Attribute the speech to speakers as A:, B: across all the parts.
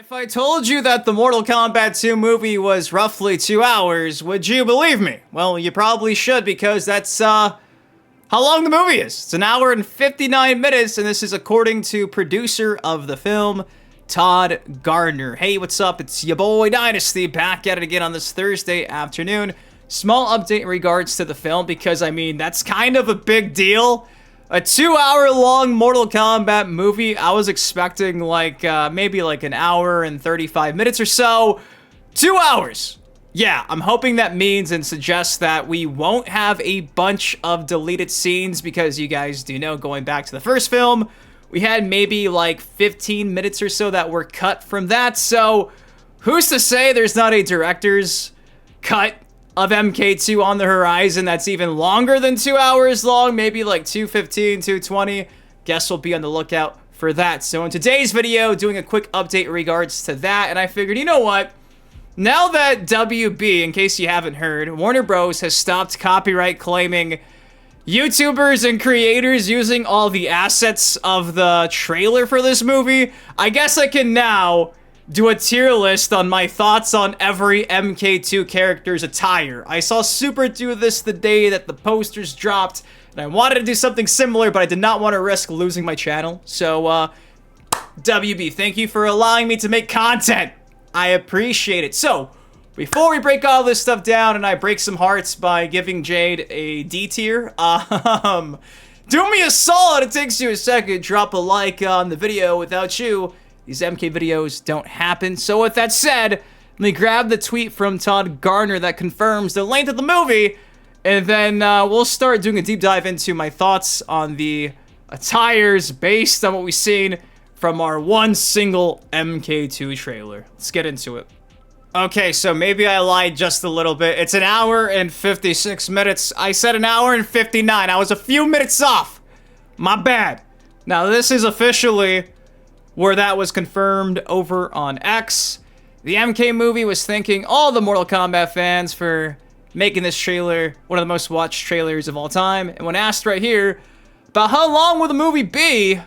A: If I told you that the Mortal Kombat 2 movie was roughly 2 hours, would you believe me? Well, you probably should, because that's, how long the movie is. It's 1 hour and 59 minutes, and this is according to producer of the film, Todd Gardner. Hey, what's up? It's your boy Dynasty, back at it again on this Thursday afternoon. Small update in regards to the film, because, I mean, that's kind of a big deal. A 2-hour-long Mortal Kombat movie. I was expecting, like, maybe like 1 hour and 35 minutes or so. 2 hours. Yeah, I'm hoping that means and suggests that we won't have a bunch of deleted scenes, because you guys do know, going back to the first film, we had maybe like 15 minutes or so that were cut from that. So, who's to say there's not a director's cut of MK2 on the horizon that's even longer than 2 hours long, maybe like 2:15, 2:20. Guess we'll be on the lookout for that. So in today's video, doing a quick update in regards to that, and I figured, you know what? Now that WB, in case you haven't heard, Warner Bros. Has stopped copyright claiming YouTubers and creators using all the assets of the trailer for this movie, I guess I can now do a tier list on my thoughts on every MK2 character's attire. I saw Super do this the day that the posters dropped, and I wanted to do something similar, but I did not want to risk losing my channel. So, WB, thank you for allowing me to make content. I appreciate it. So, before we break all this stuff down and I break some hearts by giving Jade a D tier, do me a solid, it takes you a second, drop a like on the video. Without you, these MK videos don't happen. So with that said, let me grab the tweet from Todd Gardner that confirms the length of the movie, and then we'll start doing a deep dive into my thoughts on the attires based on what we've seen from our one single MK2 trailer. Let's get into it. Okay, so maybe I lied just a little bit. It's 1 hour and 56 minutes. I said 1 hour and 59. I was a few minutes off. My bad. Now this is officially where that was confirmed over on X. The MK movie was thanking all the Mortal Kombat fans for making this trailer one of the most watched trailers of all time. And when asked right here about how long will the movie be,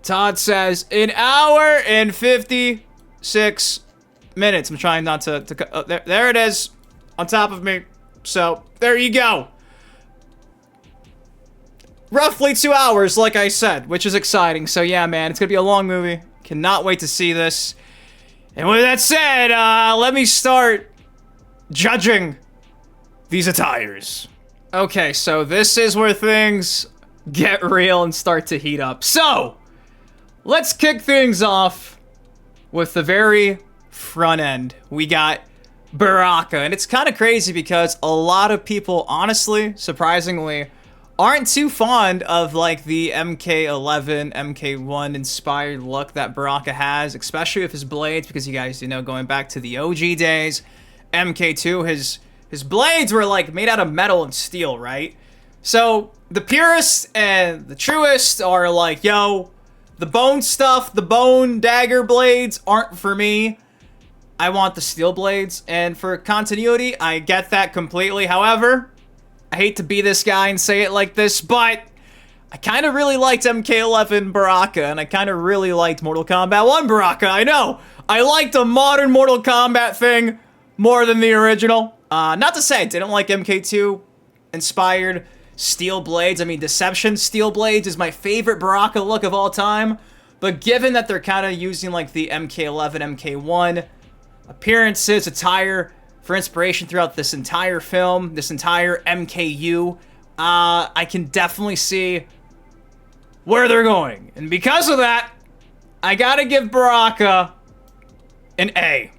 A: Todd says 1 hour and 56 minutes. I'm trying not to there it is on top of me. So there you go. Roughly 2 hours, like I said, which is exciting. So yeah, man, it's gonna be a long movie. Cannot wait to see this. And with that said, let me start judging these attires. Okay, so this is where things get real and start to heat up. So, let's kick things off with the very front end. We got Baraka, and it's kind of crazy because a lot of people, honestly, surprisingly, aren't too fond of like the MK11, MK1 inspired look that Baraka has, especially with his blades, because you guys, you know, going back to the OG days, MK2, his blades were like made out of metal and steel, right? So the purists and the truest are like, yo, the bone stuff, the bone dagger blades aren't for me. I want the steel blades, and for continuity, I get that completely. However, I hate to be this guy and say it like this, but I kind of really liked MK11 Baraka, and I kind of really liked Mortal Kombat 1 Baraka. I know, I liked the modern Mortal Kombat thing more than the original. Not to say I didn't like MK2 inspired steel blades. I mean, Deception steel blades is my favorite Baraka look of all time, but given that they're kind of using like the MK11, MK1 appearances, attire for inspiration throughout this entire film, this entire MKU, I can definitely see where they're going. And because of that, I gotta give Baraka an A.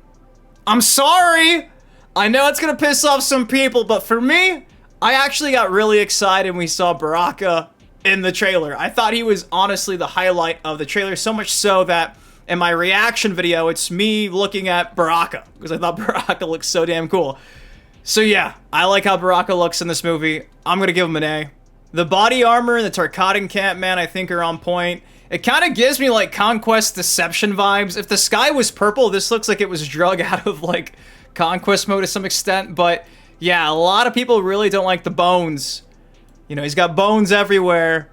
A: I'm sorry, I know it's gonna piss off some people, but for me, I actually got really excited when we saw Baraka in the trailer. I thought he was honestly the highlight of the trailer, so much so that in my reaction video, it's me looking at Baraka, because I thought Baraka looked so damn cool. So yeah, I like how Baraka looks in this movie. I'm gonna give him an A. The body armor and the Tarkatan camp, man, I think are on point. It kind of gives me like Conquest Deception vibes. If the sky was purple, this looks like it was drug out of like Conquest mode to some extent. But yeah, a lot of people really don't like the bones. You know, he's got bones everywhere.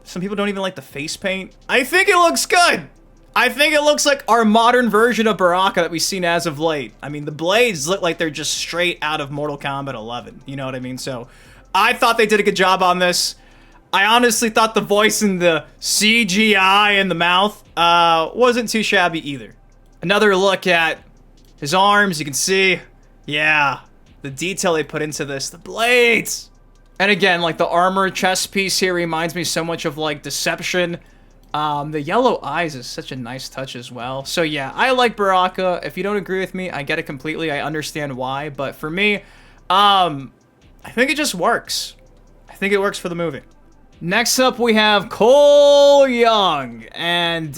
A: Some people don't even like the face paint. I think it looks good. I think it looks like our modern version of Baraka that we've seen as of late. I mean, the blades look like they're just straight out of Mortal Kombat 11. You know what I mean? So, I thought they did a good job on this. I honestly thought the voice and the CGI in the mouth wasn't too shabby either. Another look at his arms, you can see, yeah, the detail they put into this, the blades. And again, like the armor chest piece here reminds me so much of like Deception. The yellow eyes is such a nice touch as well. So yeah, I like Baraka. If you don't agree with me, I get it completely. I understand why, but for me, I think it just works. I think it works for the movie. Next up, we have Cole Young. And,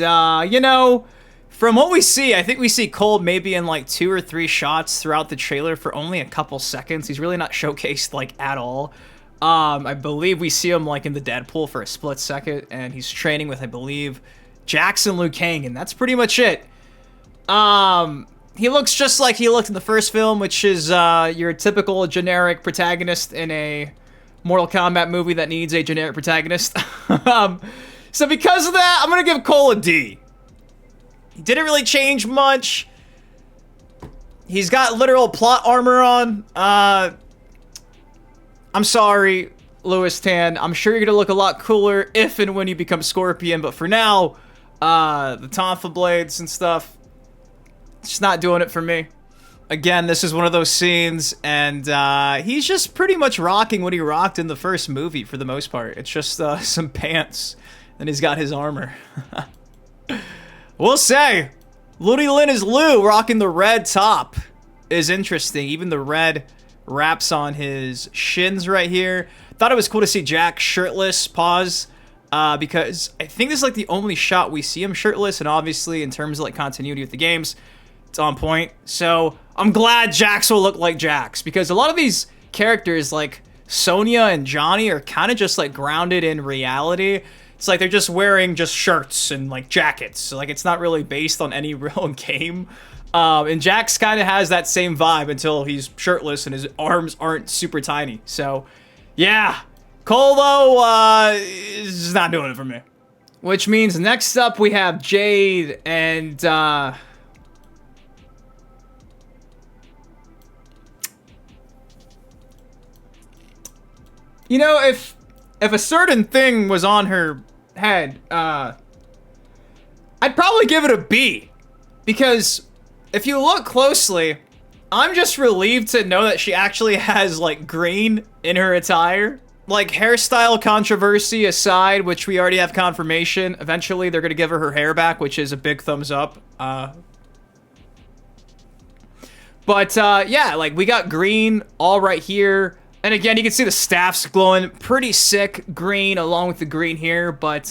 A: you know, from what we see, I think we see Cole maybe in like 2 or 3 shots throughout the trailer for only a couple seconds. He's really not showcased like at all. I believe we see him like in the Deadpool for a split second, and he's training with, I believe, Jackson Liu Kang, and that's pretty much it. He looks just like he looked in the first film, which is your typical generic protagonist in a Mortal Kombat movie that needs a generic protagonist. So because of that, I'm gonna give Cole a D. He didn't really change much. He's got literal plot armor on. I'm sorry, Louis Tan. I'm sure you're gonna look a lot cooler if and when you become Scorpion, but for now, the Tonfa blades and stuff, it's just not doing it for me. Again, this is one of those scenes, and he's just pretty much rocking what he rocked in the first movie for the most part. It's just some pants, and he's got his armor. We'll say, Looney Lin is Lou, rocking the red top is interesting. Even the red wraps on his shins right here. Thought it was cool to see Jack shirtless, pause, because I think this is like the only shot we see him shirtless, and obviously in terms of like continuity with the games, it's on point. So I'm glad Jax will look like Jax, because a lot of these characters like Sonya and Johnny are kind of just like grounded in reality. It's like they're just wearing just shirts and like jackets. So like it's not really based on any real game. And Jax kind of has that same vibe until he's shirtless and his arms aren't super tiny. So yeah, Cole though is not doing it for me. Which means next up we have Jade, and you know, if a certain thing was on her head, I'd probably give it a B. Because if you look closely, I'm just relieved to know that she actually has, like, green in her attire. Like, hairstyle controversy aside, which we already have confirmation, eventually they're gonna give her hair back, which is a big thumbs up. But yeah, like, we got green all right here. And again, you can see the staff's glowing pretty sick green along with the green here, but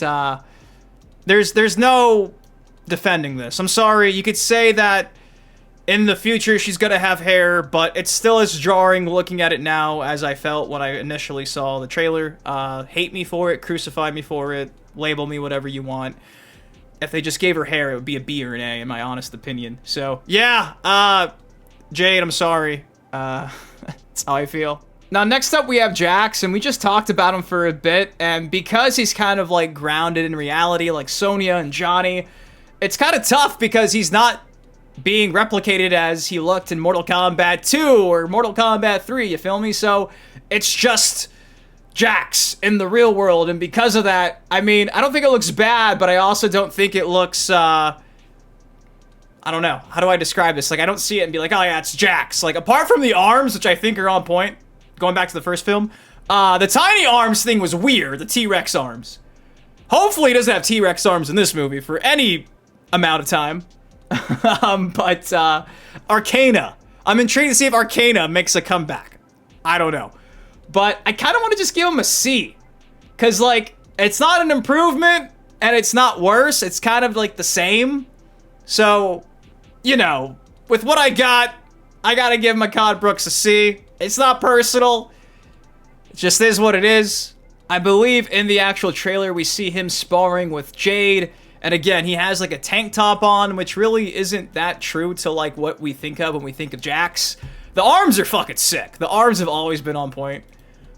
A: there's no defending this. I'm sorry, you could say that in the future she's gonna have hair, but it still is jarring looking at it now as I felt when I initially saw the trailer. Hate me for it, crucify me for it, label me whatever you want. If they just gave her hair, it would be a B or an A in my honest opinion. So yeah, Jade, I'm sorry. That's how I feel. Now, next up, we have Jax, and we just talked about him for a bit, and because he's kind of, like, grounded in reality, like Sonya and Johnny, it's kind of tough because he's not being replicated as he looked in Mortal Kombat 2 or Mortal Kombat 3, you feel me? So, it's just Jax in the real world, and because of that, I mean, I don't think it looks bad, but I also don't think it looks, I don't know. How do I describe this? Like, I don't see it and be like, oh yeah, it's Jax. Like, apart from the arms, which I think are on point, going back to the first film, the tiny arms thing was weird, the T-Rex arms. Hopefully he doesn't have T-Rex arms in this movie for any amount of time. But Arcana. I'm intrigued to see if Arcana makes a comeback. I don't know. But I kind of want to just give him a C. Because, like, it's not an improvement, and it's not worse. It's kind of, like, the same. So, you know, with what I gotta give Makad Brooks a C. It's not personal. It just is what it is. I believe in the actual trailer we see him sparring with Jade. And again, he has like a tank top on, which really isn't that true to like what we think of when we think of Jax. The arms are fucking sick. The arms have always been on point.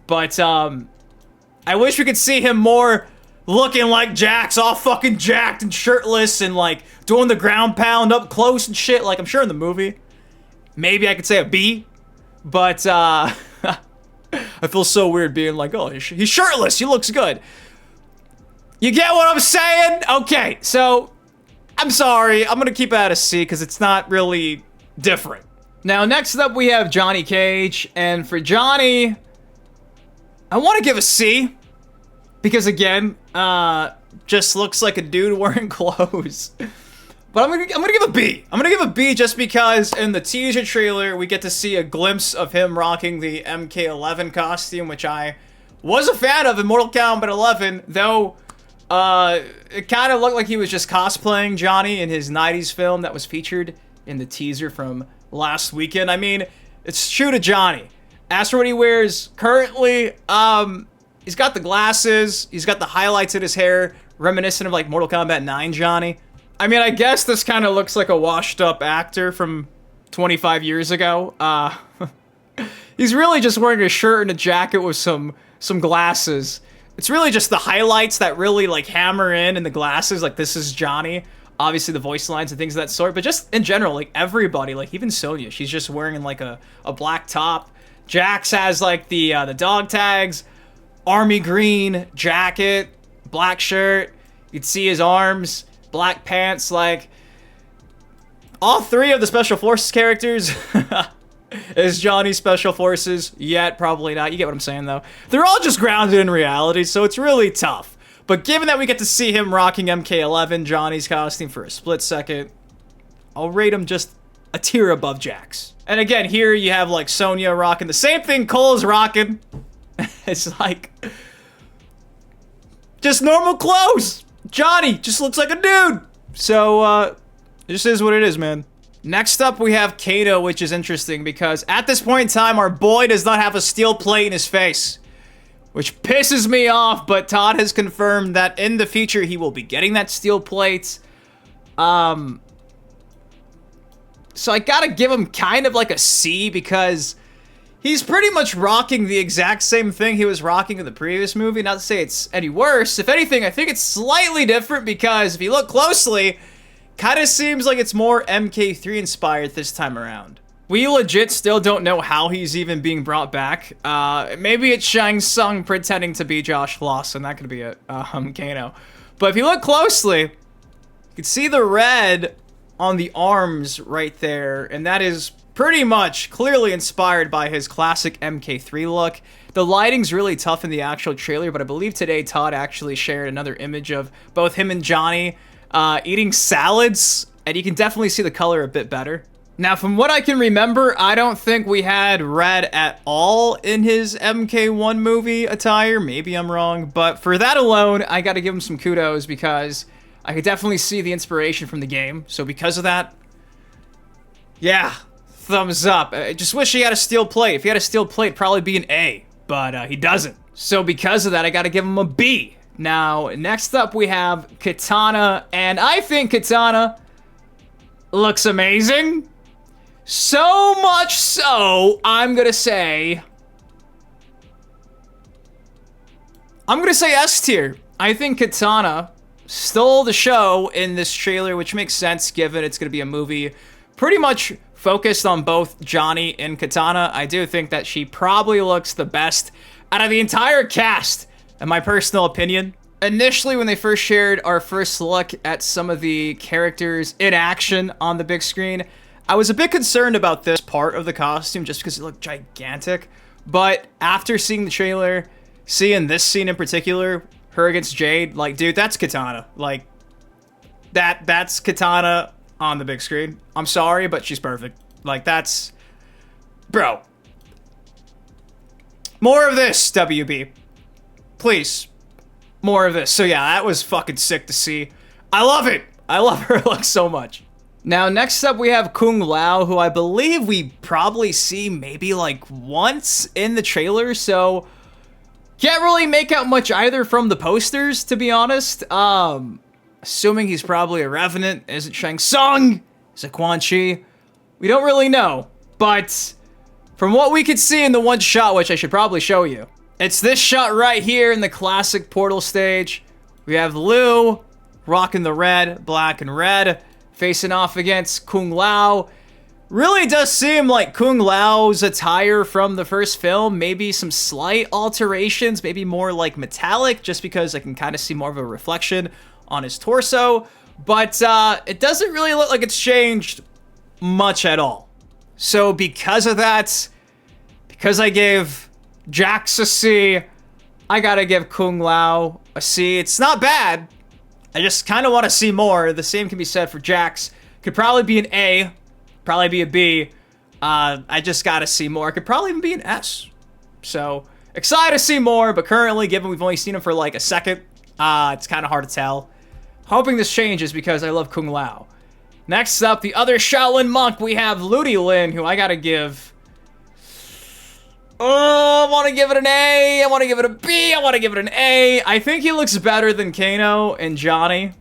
A: But I wish we could see him more looking like Jax, all fucking jacked and shirtless and like doing the ground pound up close and shit. Like, I'm sure in the movie, maybe I could say a B, but I feel so weird being like, oh, he's shirtless, he looks good. You get what I'm saying? Okay, so I'm sorry, I'm gonna keep it at a C because it's not really different. Now, next up we have Johnny Cage, and for Johnny, I want to give a C. Because again, just looks like a dude wearing clothes. But I'm gonna give a B. I'm gonna give a B just because in the teaser trailer we get to see a glimpse of him rocking the MK11 costume, which I was a fan of in Mortal Kombat 11, though it kind of looked like he was just cosplaying Johnny in his 90s film that was featured in the teaser from last weekend. I mean, it's true to Johnny. As for what he wears currently, he's got the glasses, he's got the highlights in his hair, reminiscent of like Mortal Kombat 9 Johnny. I mean, I guess this kind of looks like a washed up actor from 25 years ago. He's really just wearing a shirt and a jacket with some glasses. It's really just the highlights that really like hammer in the glasses, like this is Johnny. Obviously the voice lines and things of that sort, but just in general, like everybody, like even Sonya, she's just wearing like a black top. Jax has like the dog tags, army green jacket, black shirt. You'd see his arms, black pants. Like all three of the Special Forces characters is Johnny's Special Forces. Yet probably not. You get what I'm saying though. They're all just grounded in reality, so it's really tough. But given that we get to see him rocking MK11, Johnny's costume, for a split second, I'll rate him just a tier above Jax. And again, here you have like Sonya rocking the same thing Cole's rocking. It's like just normal clothes. Johnny just looks like a dude. So, it just is what it is, man. Next up, we have Kano, which is interesting because at this point in time, our boy does not have a steel plate in his face, which pisses me off, but Todd has confirmed that in the future, he will be getting that steel plate. So I gotta give him kind of like a C because he's pretty much rocking the exact same thing he was rocking in the previous movie. Not to say it's any worse. If anything, I think it's slightly different because if you look closely, kind of seems like it's more MK3 inspired this time around. We legit still don't know how he's even being brought back. Maybe it's Shang Tsung pretending to be Josh Lawson. That could be it, Kano. But if you look closely, you can see the red on the arms right there, and that is pretty much clearly inspired by his classic MK3 look. The lighting's really tough in the actual trailer, but I believe today Todd actually shared another image of both him and Johnny eating salads, and you can definitely see the color a bit better. Now, from what I can remember, I don't think we had red at all in his MK1 movie attire. Maybe I'm wrong, but for that alone, I gotta give him some kudos because I could definitely see the inspiration from the game. So because of that, yeah, thumbs up. I just wish he had a steel plate. If he had a steel plate, it'd probably be an A, but he doesn't. So because of that, I gotta give him a B. Now, next up we have Kitana, and I think Kitana looks amazing. So much so, I'm gonna say S tier. I think Kitana stole the show in this trailer, which makes sense given it's gonna be a movie pretty much focused on both Johnny and Kitana. I do think that she probably looks the best out of the entire cast, in my personal opinion. Initially, when they first shared our first look at some of the characters in action on the big screen, I was a bit concerned about this part of the costume just because it looked gigantic. But after seeing the trailer, seeing this scene in particular, her against Jade, like, dude, that's Kitana. Like, that's Kitana on the big screen. I'm sorry, but she's perfect. Like, that's... Bro. More of this, WB. Please. More of this. So yeah, that was fucking sick to see. I love it. I love her look so much. Now, next up, we have Kung Lao, who I believe we probably see maybe like once in the trailer, so can't really make out much either from the posters, to be honest. Assuming he's probably a Revenant. Is it Shang Tsung? Is it Quan Chi? We don't really know, but from what we could see in the one shot, which I should probably show you, it's this shot right here in the classic portal stage. We have Liu rocking the red, black and red, facing off against Kung Lao. Really does seem like Kung Lao's attire from the first film. Maybe some slight alterations, maybe more like metallic, just because I can kind of see more of a reflection on his torso. But it doesn't really look like it's changed much at all. So because of that, because I gave Jax a C, I gotta give Kung Lao a C. It's not bad. I just kind of want to see more. The same can be said for Jax. Could probably be an A, probably be a B. I just gotta see more. It could probably even be an S. So excited to see more, but currently, given we've only seen him for like a second, it's kind of hard to tell. Hoping this changes because I love Kung Lao. Next up, the other Shaolin monk, we have Ludi Lin, who I gotta give... Oh, I want to give it an A, I want to give it a B, I want to give it an A. I think he looks better than Kano and Johnny.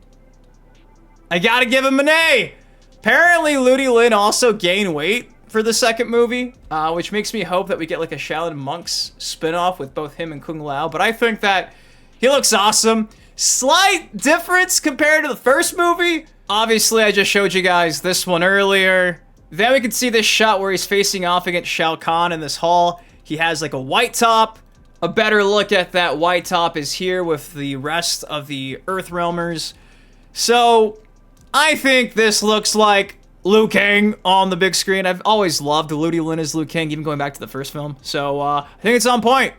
A: I gotta give him an A. Apparently, Ludi Lin also gained weight for the second movie, which makes me hope that we get like a Shaolin Monks spinoff with both him and Kung Lao. But I think that he looks awesome. Slight difference compared to the first movie. Obviously, I just showed you guys this one earlier. Then we can see this shot where he's facing off against Shao Kahn in this hall. He has like a white top. A better look at that white top is here with the rest of the Earthrealmers. So, I think this looks like Liu Kang on the big screen. I've always loved Ludi Lin as Liu Kang, even going back to the first film. So, I think it's on point.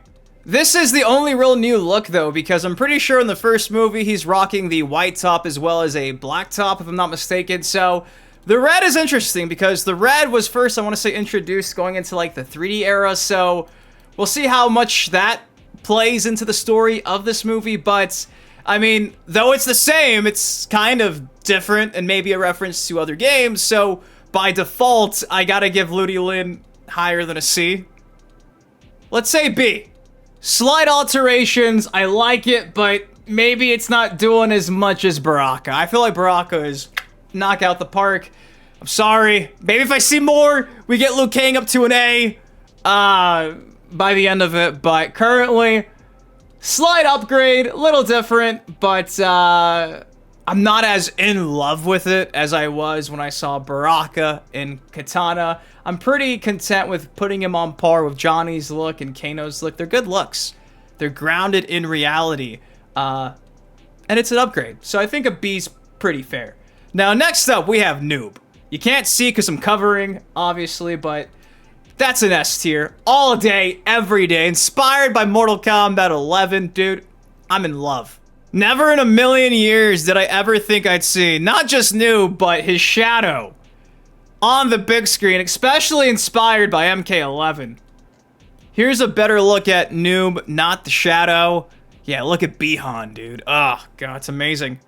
A: This is the only real new look, though, because I'm pretty sure in the first movie he's rocking the white top as well as a black top, if I'm not mistaken. So, the red is interesting because the red was first, I want to say, introduced going into like the 3D era. So, we'll see how much that plays into the story of this movie. But, I mean, though it's the same, it's kind of different and maybe a reference to other games. So, by default, I gotta give Ludi Lin higher than a C. Let's say B. Slight alterations, I like it, but maybe it's not doing as much as Baraka. I feel like Baraka is knock out the park. I'm sorry. Maybe if I see more, we get Liu Kang up to an A by the end of it. But currently, slight upgrade, a little different, but I'm not as in love with it as I was when I saw Baraka in Katana. I'm pretty content with putting him on par with Johnny's look and Kano's look. They're good looks. They're grounded in reality. And it's an upgrade. So I think a B's pretty fair. Now, next up, we have Noob. You can't see because I'm covering, obviously, but that's an S tier. All day, every day. Inspired by Mortal Kombat 11. Dude, I'm in love. Never in a million years did I ever think I'd see not just Noob, but his shadow on the big screen, especially inspired by MK11. Here's a better look at Noob, not the shadow. Yeah, look at Bihan, dude. Oh, God, it's amazing.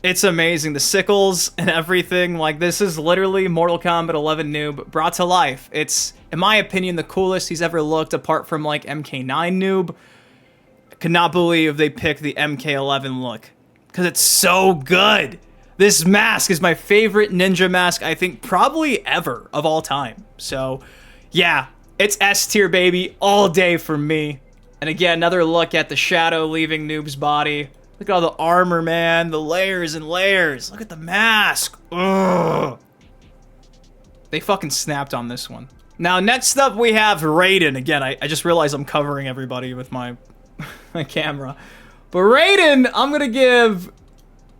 A: It's amazing. The sickles and everything. Like, this is literally Mortal Kombat 11 Noob brought to life. It's, in my opinion, the coolest he's ever looked apart from, like, MK9 Noob. I could not believe they picked the MK11 look. Because it's so good. This mask is my favorite ninja mask, I think, probably ever of all time. So, yeah, it's S tier, baby, all day for me. And again, another look at the shadow leaving Noob's body. Look at all the armor, man. The layers and layers. Look at the mask. Ugh. They fucking snapped on this one. Now, next up, we have Raiden. Again, I just realized I'm covering everybody with my, my camera. But Raiden, I'm going to give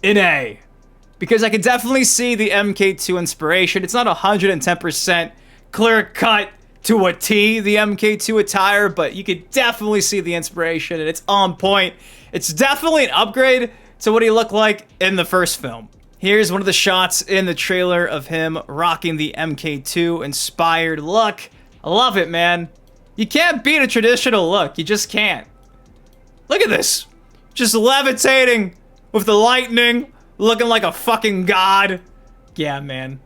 A: an A. Because I can definitely see the MK2 inspiration. It's not 110% clear cut to a T, the MK2 attire, but you could definitely see the inspiration, and it's on point. It's definitely an upgrade to what he looked like in the first film. Here's one of the shots in the trailer of him rocking the MK2 inspired look. I love it, man. You can't beat a traditional look. You just can't. Look at this. Just levitating with the lightning, looking like a fucking god. Yeah, man.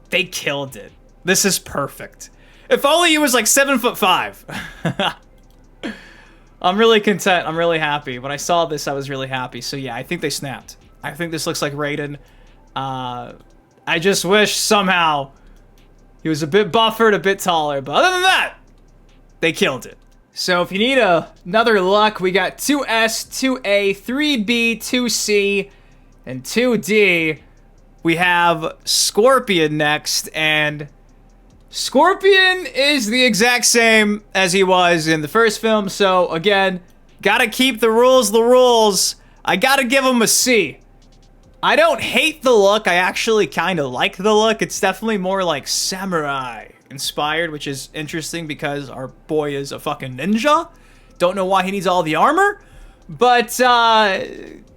A: They killed it. This is perfect. If only he was like 7'5". I'm really content. I'm really happy. When I saw this, I was really happy. So yeah, I think they snapped. I think this looks like Raiden. I just wish somehow he was a bit buffered, a bit taller. But other than that, they killed it. So if you need another look, we got 2S, 2A, 3B, 2C, and 2D. We have Scorpion next, and Scorpion is the exact same as he was in the first film, so again, gotta keep the rules. I gotta give him a C. I don't hate the look, I actually kinda like the look. It's definitely more like samurai inspired, which is interesting because our boy is a fucking ninja. Don't know why he needs all the armor, but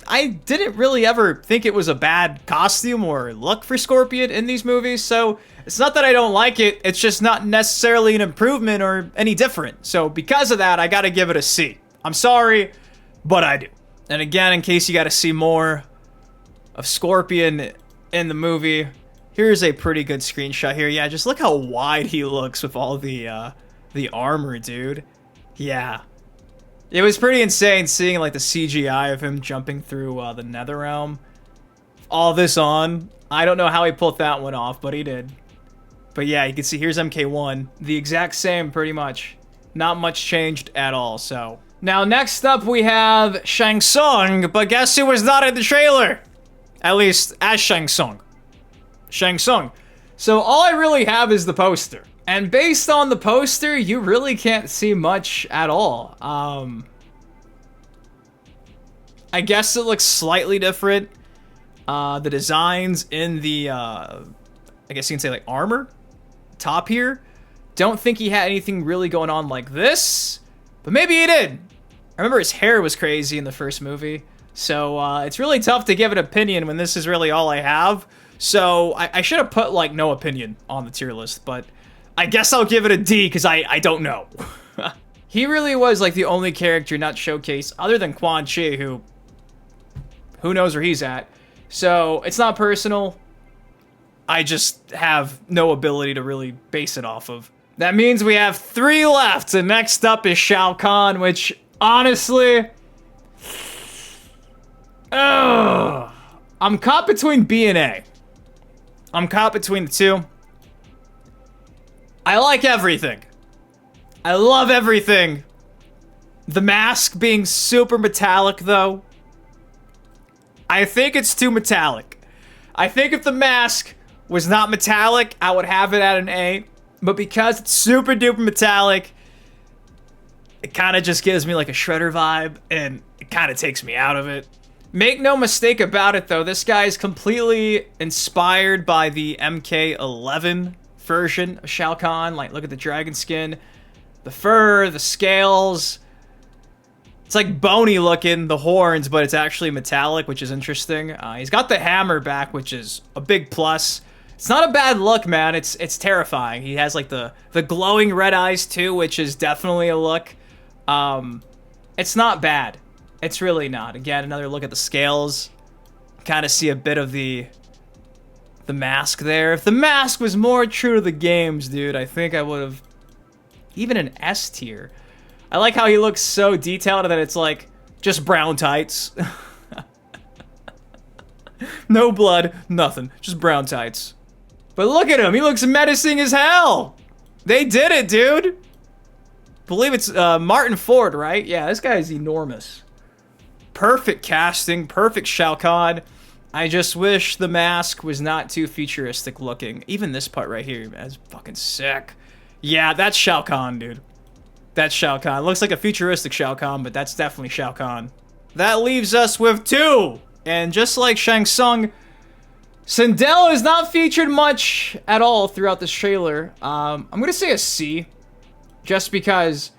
A: I didn't really ever think it was a bad costume or look for Scorpion in these movies, so it's not that I don't like it, it's just not necessarily an improvement or any different. So because of that, I gotta give it a C. I'm sorry, but I do. And again, in case you gotta see more of Scorpion in the movie, here's a pretty good screenshot here. Yeah, just look how wide he looks with all the armor, dude. Yeah. It was pretty insane seeing like the CGI of him jumping through the Netherrealm. All this on. I don't know how he pulled that one off, but he did. But yeah, you can see here's MK1. The exact same, pretty much. Not much changed at all, so. Now, next up we have Shang Tsung, but guess who was not in the trailer? At least, as Shang Tsung. Shang Tsung. So all I really have is the poster. And based on the poster, you really can't see much at all. I guess it looks slightly different. The designs in the, I guess you can say like armor, top here. Don't think he had anything really going on like this, but maybe he did. I remember his hair was crazy in the first movie. So it's really tough to give an opinion when this is really all I have. So I should have put like no opinion on the tier list, but I guess I'll give it a D because I don't know. He really was like the only character not showcased other than Quan Chi, who knows where he's at. So it's not personal. I just have no ability to really base it off of. That means we have 3 left, and next up is Shao Kahn, which honestly, I'm caught between B and A. I'm caught between the two. I like everything. I love everything. The mask being super metallic, though. I think it's too metallic. I think if the mask was not metallic, I would have it at an A. But because it's super duper metallic, it kind of just gives me like a Shredder vibe, and it kind of takes me out of it. Make no mistake about it, though, this guy is completely inspired by the MK11 version of Shao Kahn. Like, look at the dragon skin, the fur, the scales. It's like bony looking, the horns, but it's actually metallic, which is interesting. He's got the hammer back, which is a big plus. It's not a bad look, man. It's terrifying. He has like the glowing red eyes too, which is definitely a look. It's not bad. It's really not. Again, another look at the scales. Kind of see a bit of the mask there. If the mask was more true to the games, dude, I think I would have even an S tier. I like how he looks so detailed that it's like just brown tights. No blood, nothing, just brown tights. But look at him, he looks menacing as hell. They did it, dude. Believe it's Martin Ford, right? Yeah, this guy is enormous. Perfect casting, perfect Shao Kahn. I just wish the mask was not too futuristic looking. Even this part right here, that's fucking sick. Yeah, that's Shao Kahn, dude. That's Shao Kahn. Looks like a futuristic Shao Kahn, but that's definitely Shao Kahn. That leaves us with 2. And just like Shang Tsung, Sindel is not featured much at all throughout this trailer. I'm gonna say a C. Just because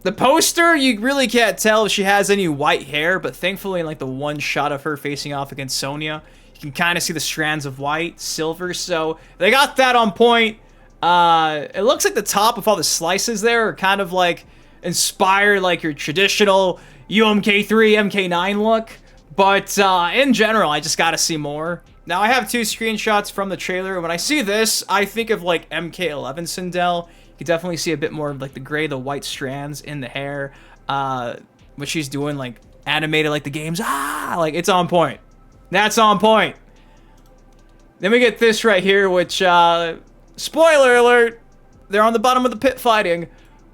A: the poster, you really can't tell if she has any white hair, but thankfully in like the one shot of her facing off against Sonya, you can kind of see the strands of white, silver, so they got that on point. It looks like the top of all the slices there are kind of like inspired like your traditional UMK3, MK9 look, but in general, I just gotta see more. Now, I have 2 screenshots from the trailer, and when I see this, I think of like MK11 Sindel. You can definitely see a bit more of like the gray, the white strands in the hair. What she's doing, like animated like the games. Like it's on point. That's on point. Then we get this right here, which, spoiler alert, they're on the bottom of the pit fighting.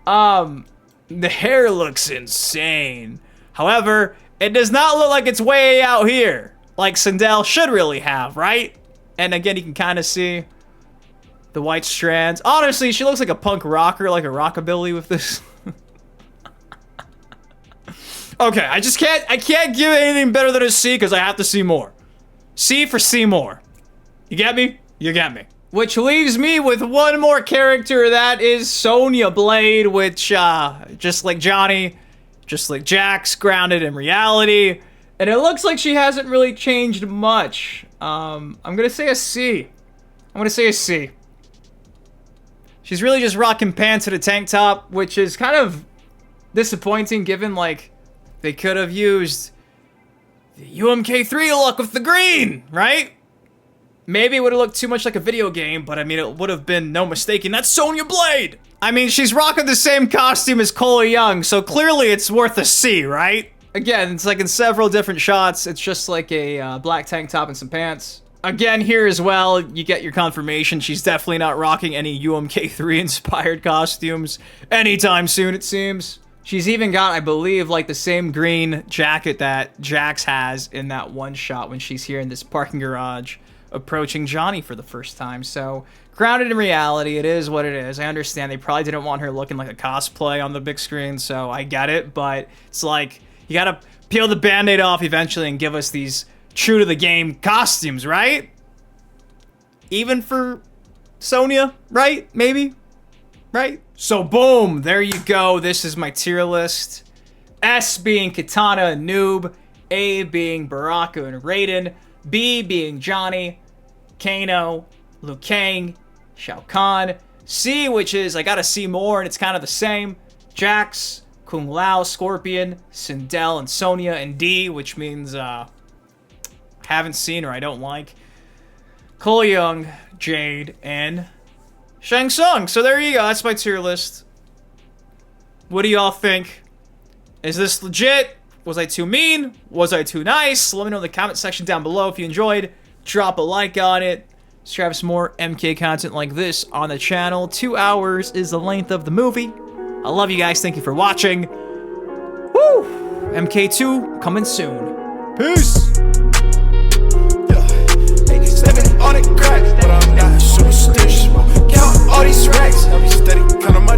A: The hair looks insane. However, it does not look like it's way out here, like Sindel should really have, right? And again, you can kind of see the white strands. Honestly, she looks like a punk rocker, like a rockabilly with this. Okay, I can't give it anything better than a C because I have to see more. C for see more. You get me? You get me. Which leaves me with one more character, that is Sonya Blade, which, just like Johnny, just like Jax, grounded in reality. And it looks like she hasn't really changed much. I'm gonna say a C. I'm gonna say a C. She's really just rocking pants and a tank top, which is kind of disappointing given, like, they could have used the UMK3 look with the green, right? Maybe it would have looked too much like a video game, but I mean, it would have been no mistaking. That's Sonya Blade! I mean, she's rocking the same costume as Cole Young, so clearly it's worth a C, right? Again, it's like in several different shots, it's just like a black tank top and some pants. Again, here as well, you get your confirmation. She's definitely not rocking any UMK3 inspired costumes anytime soon, it seems. She's even got, I believe, like the same green jacket that Jax has in that one shot when she's here in this parking garage approaching Johnny for the first time. So, grounded in reality, it is what it is. I understand they probably didn't want her looking like a cosplay on the big screen, so I get it, but it's like, you gotta peel the band-aid off eventually and give us these true to the game costumes, right? Even for Sonya, right? Maybe? Right? So boom, there you go. This is my tier list. S being Katana and Noob, A being Baraka and Raiden, B being Johnny, Kano, Liu Kang, Shao Kahn, C, which is I gotta see more and it's kind of the same, Jax, Kung Lao, Scorpion, Sindel, and Sonya, and D, which means haven't seen or I don't like, Cole Young, Jade, and Shang Tsung. So there you go. That's my tier list. What do y'all think? Is this legit? Was I too mean? Was I too nice? Let me know in the comment section down below. If you enjoyed, drop a like on it. Subscribe for more MK content like this on the channel. 2 hours is the length of the movie. I love you guys. Thank you for watching. Woo! MK2 coming soon. Peace!
B: Stepping on it crack, but I'm not superstitious. Count all these racks, I be steady, count 'em